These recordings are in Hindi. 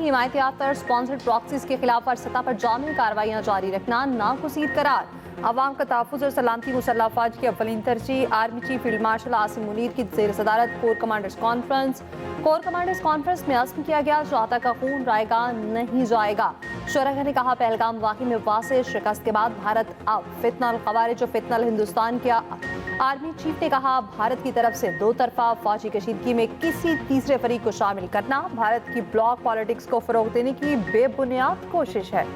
की हिमायत याफ्ता स्पॉन्सर्ड प्रॉक्सीज के खिलाफ हर सतह पर जामी कार्रवाइयां जारी रखना नागुज़ीर करार। अवाम का तहफ़्फ़ुज़ और सलामती मुसल्लह अफ़वाज की अव्वलीन तरजीह। Army chief field marshal Asim Munir की ज़ेर सदारत कोर कमांडर्स कॉन्फ्रेंस में अज़्म किया गया, जाता का खून रायगा नहीं जाएगा। शरह ने कहा, पहलगाम वाक़ई में वाज़ेह शिकस्त के बाद भारत अब फितनल ख़वारिज और फितनल हिंदुस्तान किया। आर्मी चीफ ने कहा, भारत की तरफ से दो तरफा फौजी कशीदगी में किसी तीसरे फरीक को शामिल करना भारत की ब्लॉक पॉलिटिक्स को फ़रोग़ देने की बेबुनियाद कोशिश है।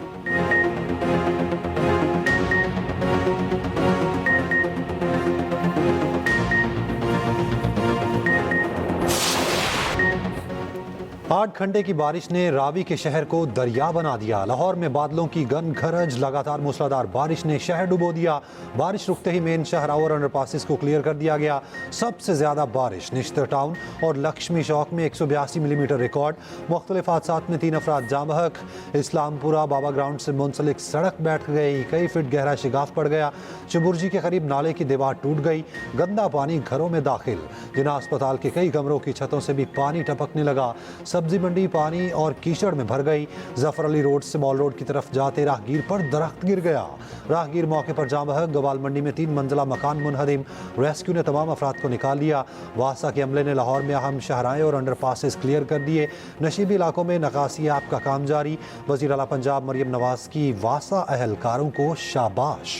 8 घंटे की बारिश ने रावी के शहर को दरिया बना दिया। लाहौर में बादलों की गन गरज, लगातार मूसलाधार बारिश ने शहर डुबो दिया। बारिश रुकते ही मेन शाहरावर अंडरपासिस को क्लियर कर दिया गया। सबसे ज्यादा बारिश निश्तर टाउन और लक्ष्मी चौक में 182 मिलीमीटर रिकॉर्ड। मुख्तलिफ हादसात में 3 अफराद जाँ बहक। इस्लामपुरा बाबा ग्राउंड से मुंसलिक सड़क बैठ गई, कई फीट गहरा शिगाफ पड़ गया। चुबुर्जी के करीब नाले की दीवार टूट गई। गंदा पानी घरों में दाखिल। जिना अस्पताल के कई कमरों की छतों से भी पानी टपकने लगा। सब्जी मंडी पानी और कीचड़ में भर गई। जफर अली रोड से मॉल रोड की तरफ जाते राहगीर पर दरख्त गिर गया। राहगीर मौके पर जाँ बहक। गवाल मंडी में 3 मंजिला मकान मुनहदिम। रेस्क्यू ने तमाम अफराद को निकाल लिया। वासा के अमले ने लाहौर में अहम शहराएं और अंडरपासेस क्लियर कर दिए। नशीबी इलाकों में नकासी ऐप का काम जारी। वज़ीर आला पंजाब मरियम नवाज की वासा अहलकारों को शाबाश।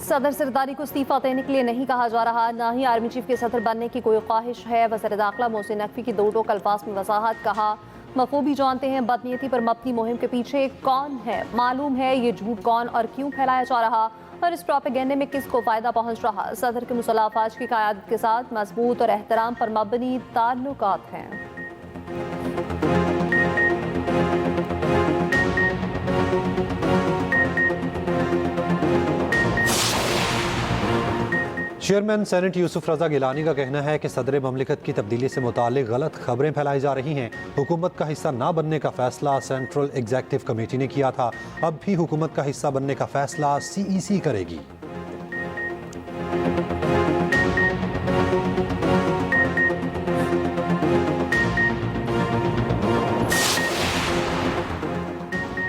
सदर सरदारी को इस्तीफा देने के लिए नहीं कहा जा रहा, ना ही आर्मी चीफ के सदर बनने की कोई ख्वाहिश है। वज़ीर दाखिला मोहसिन नकवी की दो टोक अल्फाज में वजाहत। कहा, बखूबी जानते हैं बदनीयती पर मबनी मुहिम के पीछे कौन है। मालूम है ये झूठ कौन और क्यों फैलाया जा रहा और इस प्रोपेगेंडे में किसको फ़ायदा पहुँच रहा। सदर के मुसल्लह अफ़वाज की क़यादत के साथ मजबूत और एहतराम पर मबनी ताल्लुकात हैं। चेयरमैन सेनेट यूसुफ रजा गिलानी का कहना है कि सदर ममलिकत की तब्दीली से मुताल्लिक गलत खबरें फैलाई जा रही हैं। हुकूमत का हिस्सा ना बनने का फैसला सेंट्रल एग्जीक्यूटिव कमेटी ने किया था, अब भी हुकूमत का हिस्सा बनने का फैसला CEC करेगी।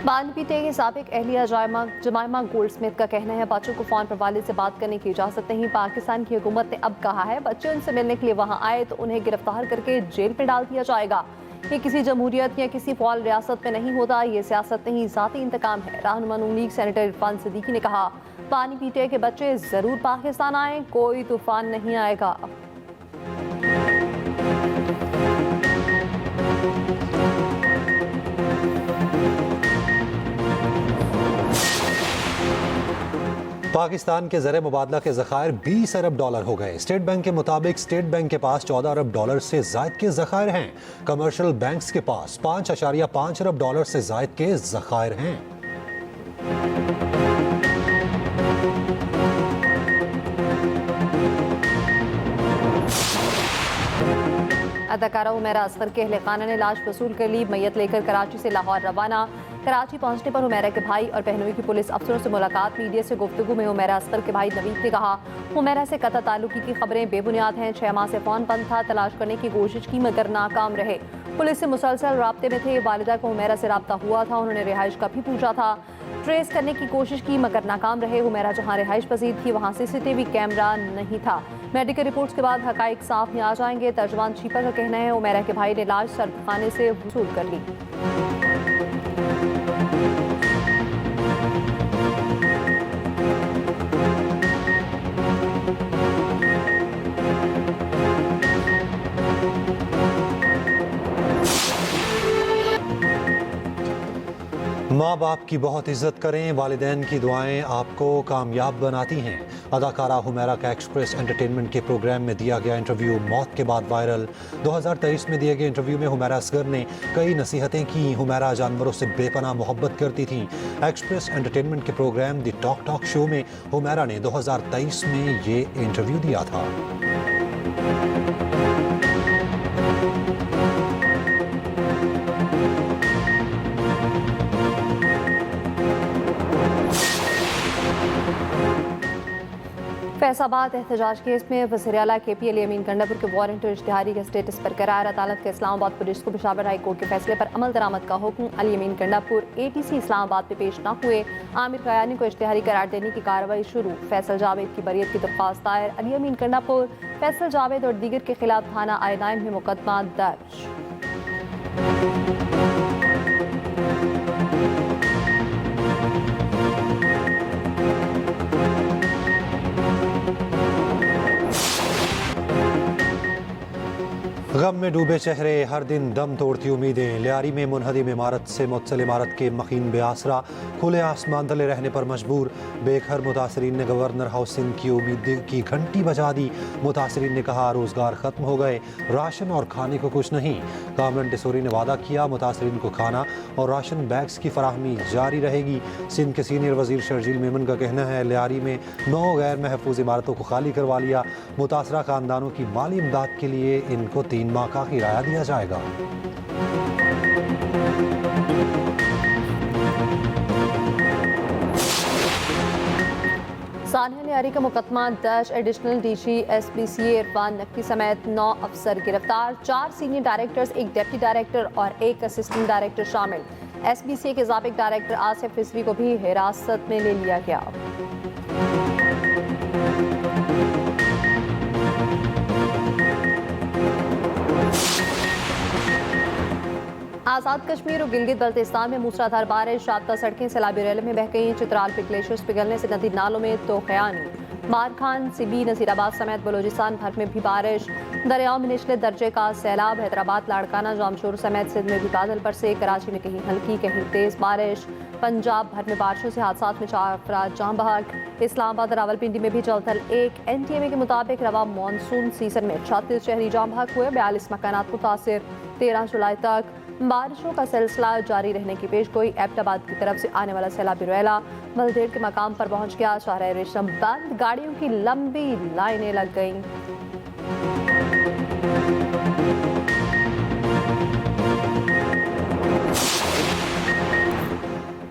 बानपीटे के साबिक एहलिया जमाइमा गोल्डस्मिथ का कहना है, बच्चों को फ़ोन पर वालिद से बात करने की इजाज़त नहीं। पाकिस्तान की हुकूमत ने अब कहा है, बच्चे उनसे मिलने के लिए वहाँ आए तो उन्हें गिरफ्तार करके जेल में डाल दिया जाएगा। ये किसी जमहूरियत या किसी फौल रियासत में नहीं होता, ये सियासत नहीं, ज़ाती इंतकाम है। रहनुमा नून लीग सेनेटर इरफान सिद्दीकी ने कहा, बानपीटे के बच्चे ज़रूर पाकिस्तान आए, कोई तूफान नहीं आएगा। पाकिस्तान के ज़र मुबादला के ज़खायर 20 अरब डॉलर हो गए। स्टेट बैंक के मुताबिक स्टेट बैंक के पास 14 अरब डॉलर से ज़ायद के ज़खायर हैं। कमर्शियल बैंक्स के पास 5.5 अरब डॉलर से ज़ायद के ज़खायर हैं। अदाकारा हुमैरा असगर के अहले खाना ने लाश वसूल कर ली। मैयत लेकर कराची से लाहौर रवाना। कराची पहुंचने पर हुमैरा के भाई और बहनोई की पुलिस अफसरों से मुलाकात। मीडिया से गुफ्तगू में हुमैरा असगर के भाई नवीद ने कहा, हुमैरा से कतई ताल्लुकी की खबरें बेबुनियाद हैं। 6 माह से फ़ोन बंद था, तलाश करने की कोशिश की मगर नाकाम रहे। पुलिस से मुसलसल राब्ते में थे। वालिदा को हुमैरा से राब्ता हुआ था, उन्होंने रिहाइश का भी पूछा था, ट्रेस करने की कोशिश की मगर नाकाम रहे। हुमैरा जहां रिहाइश पसीद थी वहां CCTV कैमरा नहीं था। मेडिकल रिपोर्ट्स के बाद हकाइक साफ में आ जाएंगे। तर्जमान छीपा का कहना है, हुमैरा के भाई ने लाश सर्दखाने से वसूल कर ली। माँ बाप की बहुत इज्जत करें, वालिदैन की दुआएं आपको कामयाब बनाती हैं। अदाकारा हुमैरा का एक्सप्रेस एंटरटेनमेंट के प्रोग्राम में दिया गया इंटरव्यू मौत के बाद वायरल। 2023 में दिए गए इंटरव्यू में हुमैरा असगर ने कई नसीहतें की। हुमैरा जानवरों से बेपनाह मोहब्बत करती थीं। एक्सप्रेस एंटरटेनमेंट के प्रोग्राम द टॉक शो में हुमैरा ने 2023 में ये इंटरव्यू दिया था। फैसलाबाद एहतजाज केस में वज़ीर आला KP अली अमीन गंडापुर के वारंट और इश्तिहारी के स्टेटस बरकरार। अदालत के इस्लामाबाद पुलिस को पेशावर हाई कोर्ट के फैसले पर अमल दरामद का हुक्म। अली अमीन गंडापुर ATC इस्लामाबाद में पेश न हुए। आमिर कयानी को इश्तिहारी करार देने की कार्रवाई शुरू। फैसल जावेद की बरियत की दरख्वास्त दायर। अली अमीन गंडापुर, फैसल जावेद और दीगर के खिलाफ थाना I9 में मुकदमा दर्ज। गम में डूबे चेहरे, हर दिन दम तोड़ती उम्मीदें। लियारी में मुनहदिम इमारत से मुत्तसिल इमारत के मकीन बेआसरा, खुले आसमान तले रहने पर मजबूर। बेघर मुतासरीन ने गवर्नर हाउस सिंध की उम्मीद की घंटी बजा दी। मुतासरीन ने कहा रोजगार खत्म हो गए, राशन और खाने को कुछ नहीं। कामरान टेसोरी ने वादा किया मुतासरीन को खाना और राशन बैग्स की फराहमी जारी रहेगी। सिंध के सीनियर वजीर शर्जील मेमन का कहना है लियारी में 9 गैर महफूज इमारतों को खाली करवा लिया। मुतासरा खानदानों की माली इमदाद के लिए इनको 3 माह का किराया दिया जाएगा। सानिया लियारी का मुकदमा दर्ज। Additional DG SBCA Irfan Naqvi समेत 9 अफसर गिरफ्तार। 4 सीनियर डायरेक्टर्स, 1 डिप्टी डायरेक्टर और 1 असिस्टेंट डायरेक्टर शामिल। SBCA के साबिक डायरेक्टर आसिफ रिजवी को भी हिरासत में ले लिया गया। आज़ाद कश्मीर और गिलगित बल्तिस्तान में मूसलाधार बारिश। राब्ता सड़कें सैलाबी रेल में बह गई। चित्राल पे ग्लेशियर्स पिघलने से नदी नालों में तोखयानी। बारखान, सिबी, नसीराबाद समेत बलोचिस्तान भर में भी बारिश। दरियाओं में निचले दर्जे का सैलाब। हैदराबाद, लाड़काना, जामशोर समेत सिंध में भी बादल बरसे। कराची में कहीं हल्की कहीं तेज बारिश। पंजाब भर में बारिशों से हादसात में 4 अफराद जाँ बहक। इस्लामाबाद और रावलपिंडी में भी जलथल 1। NTMA के मुताबिक रवा मानसून सीजन में 36 शहरी जाँ बहक हुए। 42 मकानात मुतासिर। 13 जुलाई तक बारिशों का सिलसिला जारी रहने की पेशगोई। एबटाबाद की तरफ से आने वाला सैलाबी रेला बलदेड़ के मकाम पर पहुंच गया। शाहराह रेशम बंद, गाड़ियों की लंबी लाइनें लग गईं।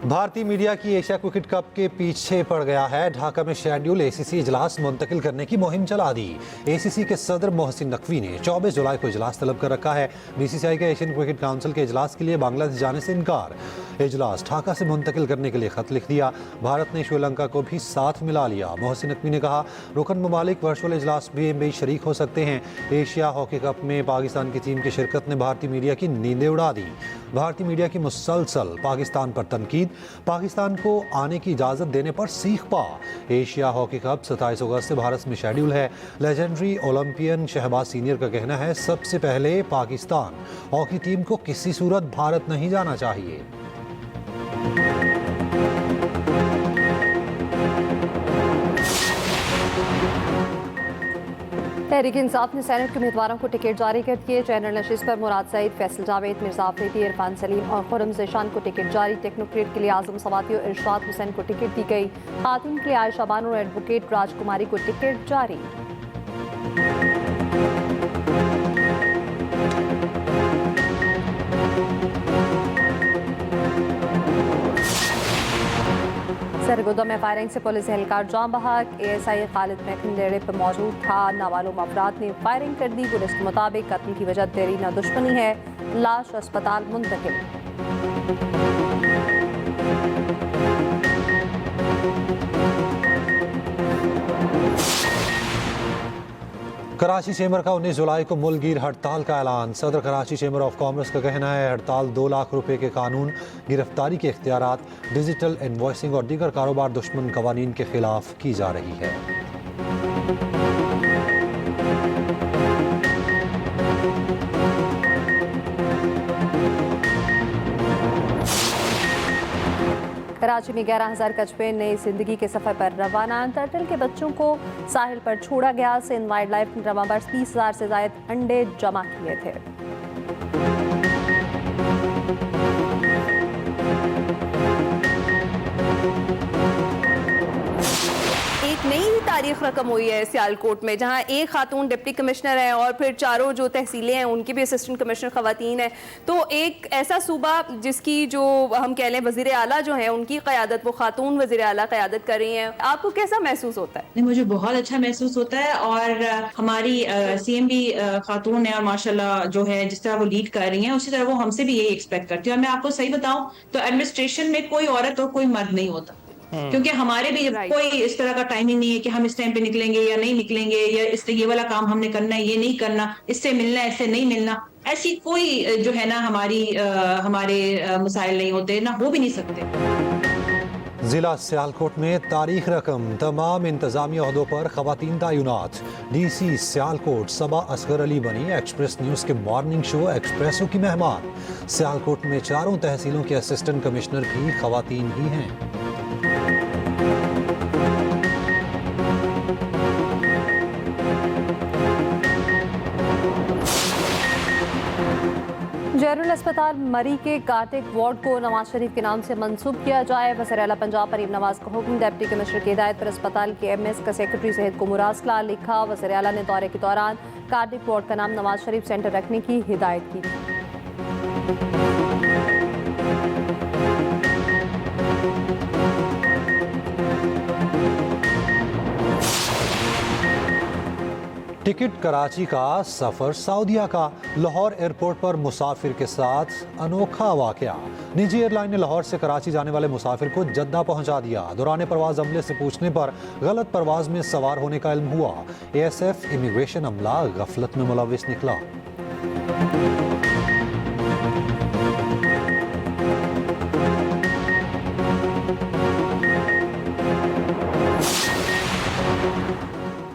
भारतीय मीडिया की एशिया क्रिकेट कप के पीछे पड़ गया है। ढाका में शेड्यूल ACC इजलास मुंतकिल करने की मुहिम चला दी। ACC के सदर मोहसिन नकवी ने 24 जुलाई को इजलास तलब कर रखा है। BCCI के एशियन क्रिकेट काउंसिल के इजलास के लिए बांग्लादेश जाने से इनकार। इजलास ढाका से मुंतकिल करने के लिए खत लिख दिया। भारत ने श्रीलंका को भी साथ मिला लिया। मोहसिन नकवी ने कहा रुकन ममालिक वर्चुअल इजलास में शरीक हो सकते हैं। एशिया हॉकी कप में पाकिस्तान की टीम की शिरकत ने भारतीय मीडिया की नींदें उड़ा दी। भारतीय मीडिया की मुसलसल पाकिस्तान पर तनकीद। पाकिस्तान को आने की इजाजत देने पर सीख पा। एशिया हॉकी कप 27 अगस्त से भारत में शेड्यूल है। लेजेंडरी ओलंपियन शहबाज सीनियर का कहना है सबसे पहले पाकिस्तान हॉकी टीम को किसी सूरत भारत नहीं जाना चाहिए। तहरीक इंसाफ ने सेनेट के उम्मीदवारों को टिकट जारी कर दिए। जनरल नशिस्त पर मुराद सईद, फैसल जावेद, मिर्जा अफरीदी, इरफान सलीम और खुरम ज़ेशान को टिकट जारी। टेक्नोक्रेट के लिए आजम सवाती और इरशाद हुसैन को टिकट दी गई। खातिन के लिए आयशा बानो और एडवोकेट राजकुमारी को टिकट जारी। सरगोदा में फायरिंग से पुलिस एहलकार जाँ बहक। ASI खालिद महकिन डेरे पर मौजूद था। नामालूम अफराद ने फायरिंग कर दी। पुलिस के मुताबिक कत्ल की वजह देरीना दुश्मनी है। लाश अस्पताल मुंतकिल। कराची चेंबर का 19 जुलाई को मुल्कगीर हड़ताल का ऐलान। सदर कराची चेंबर ऑफ कॉमर्स का कहना है हड़ताल 2 लाख रुपए के कानून, गिरफ्तारी के इख्तियारात, डिजिटल इनवॉइसिंग और दीगर कारोबार दुश्मन कवानीन के खिलाफ की जा रही है। कराची में 11,000 कछुए नई जिंदगी के सफर पर रवाना। टर्टल के बच्चों को साहिल पर छोड़ा गया। सिंध वाइल्ड लाइफ ने रवा बर्स 30,000 से ज्यादा अंडे जमा किए थे। एक नई तारीख तारीख रकम हुई है सियालकोट में, जहां एक खातून डिप्टी कमिश्नर है और फिर चारों जो तहसीलें हैं उनकी भी असिस्टेंट कमिश्नर खवातीन है। तो एक ऐसा सूबा जिसकी जो हम कह लें वजीर आला जो है उनकी क़यादत, वो खातून वजीर आला क़यादत कर रही हैं, आपको कैसा महसूस होता है? नहीं, मुझे बहुत अच्छा महसूस होता है और हमारी सीएम भी खातून है और माशाल्लाह जो है जिस तरह वो लीड कर रही हैं उसी तरह वो हमसे भी यही एक्सपेक्ट करती है। और मैं आपको सही बताऊं तो एडमिनिस्ट्रेशन में कोई औरत और कोई मर्द नहीं होता, क्योंकि हमारे भी कोई इस तरह का टाइमिंग नहीं है कि हम इस टाइम पे निकलेंगे या नहीं निकलेंगे, या इससे ये वाला काम हमने करना है, ये नहीं करना, इससे मिलना है, इससे नहीं मिलना। ऐसी कोई जो है ना हमारे मसाइल नहीं होते, ना हो भी नहीं सकते। जिला सियालकोट में तारीख रकम तमाम इंतजामी अहदों पर खवातीन तैनात। DC सियालकोट सबा असगर अली बनी एक्सप्रेस न्यूज़ के मॉर्निंग शो एक्सप्रेसो की मेहमान। सियालकोट में चारों तहसीलों के असिस्टेंट कमिश्नर भी खवातीन ही हैं। जनरल अस्पताल मरी के कार्डिक वार्ड को नवाज शरीफ के नाम से मंसूब किया जाए। वज़ीर आला पंजाब परीब नवाज का हुक्म। डिप्टी कमिश्नर की हिदायत पर अस्पताल के MS का सेक्रेटरी सहित को मुरासला लिखा। वज़ीर आला ने दौरे के दौरान कार्डिक वार्ड का नाम नवाज शरीफ सेंटर रखने की हिदायत की। टिकट कराची का, सफर सऊदीया का। लाहौर एयरपोर्ट पर मुसाफिर के साथ अनोखा वाकया। निजी एयरलाइन ने लाहौर से कराची जाने वाले मुसाफिर को जद्दा पहुंचा दिया। दौरान परवाज अमले से पूछने पर गलत परवाज में सवार होने का इल्म हुआ। ASF इमिग्रेशन अमला गफलत में मुलविस निकला।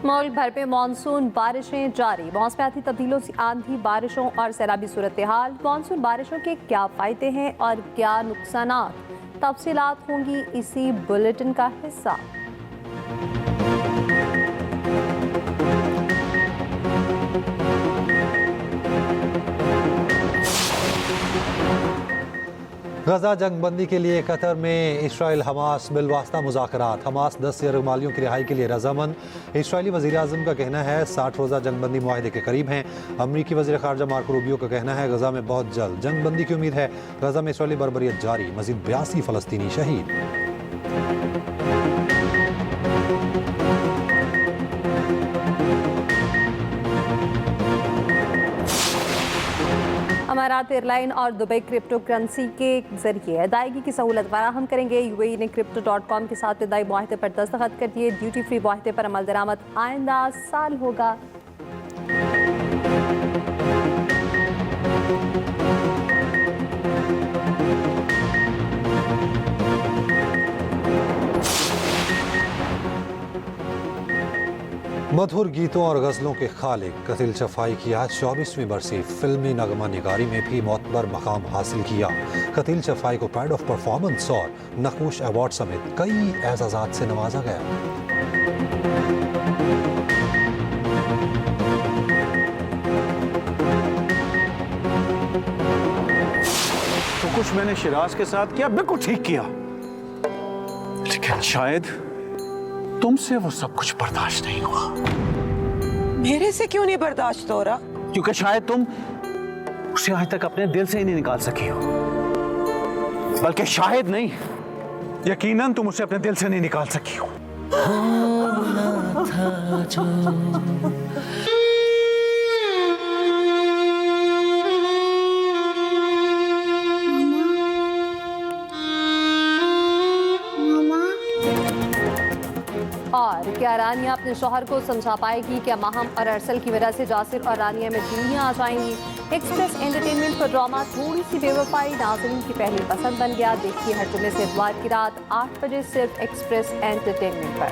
मुल्क भर में मानसून बारिशें जारी। मौसमियाती तब्दीलियों से आंधी, बारिशों और सैलाबी सूरत हाल। मानसून बारिशों के क्या फ़ायदे हैं और क्या नुकसानात, तफसीलात होंगी इसी बुलेटिन का हिस्सा। गजा जंगबंदी के लिए कतर में इसराइल हमास बिलवास्ता मुज़ाकरात। हमास 10 यरगमालियों की रिहाई के लिए रजामंद। इसराइली वज़ीर आज़म का कहना है 60 रोज़ा जंगबंदी मुआहदे के करीब हैं। अमरीकी वज़ीर ख़ारजा मार्को रूबियो का कहना है गजा में बहुत जल्द जंगबंदी की उम्मीद है। गजा में इसराइली बर्बरियत जारी, मज़ीद 82 फ़लस्तीनी शहीद। अमारात एयरलाइन और दुबई क्रिप्टो करेंसी के जरिए अदायगी की सहूलत फराहम करेंगे। UAE ने crypto.com के साथ इब्तदाई मुआहदे पर दस्तखत कर दिए। ड्यूटी फ्री मुआहदे पर अमल दरामद आइंदा साल होगा। मधुर गीतों और गज़लों के खालिक कतिल चफाई की आज 24वीं बरसी फिल्मी नगमा निगारी में भी मोतबर मकाम हासिल किया। कतिल चफाई को प्राइड ऑफ परफॉर्मेंस और नखुश अवार्ड समेत कई एजाज़ात से नवाजा गया। तो कुछ मैंने शिराज के साथ किया, बिल्कुल ठीक किया, लेकिन शायद तुमसे वो सब कुछ बर्दाश्त नहीं हुआ। मेरे से क्यों नहीं बर्दाश्त हो रहा? क्योंकि शायद तुम उसे आज तक अपने दिल से ही नहीं निकाल सकी हो। बल्कि शायद नहीं, यकीनन तुम उसे अपने दिल से नहीं निकाल सकी हो। और क्या रानिया अपने शौहर को समझा पाएगी? क्या माहम और अरसल की वजह से जासिर और रानिया में दूरियां आ जाएंगी? एक्सप्रेस एंटरटेनमेंट पर ड्रामा थोड़ी सी बेवफाई नाज़रीन की पहली पसंद बन गया। देखिए हर जुमे से इतवार की रात 8 बजे सिर्फ एक्सप्रेस एंटरटेनमेंट पर।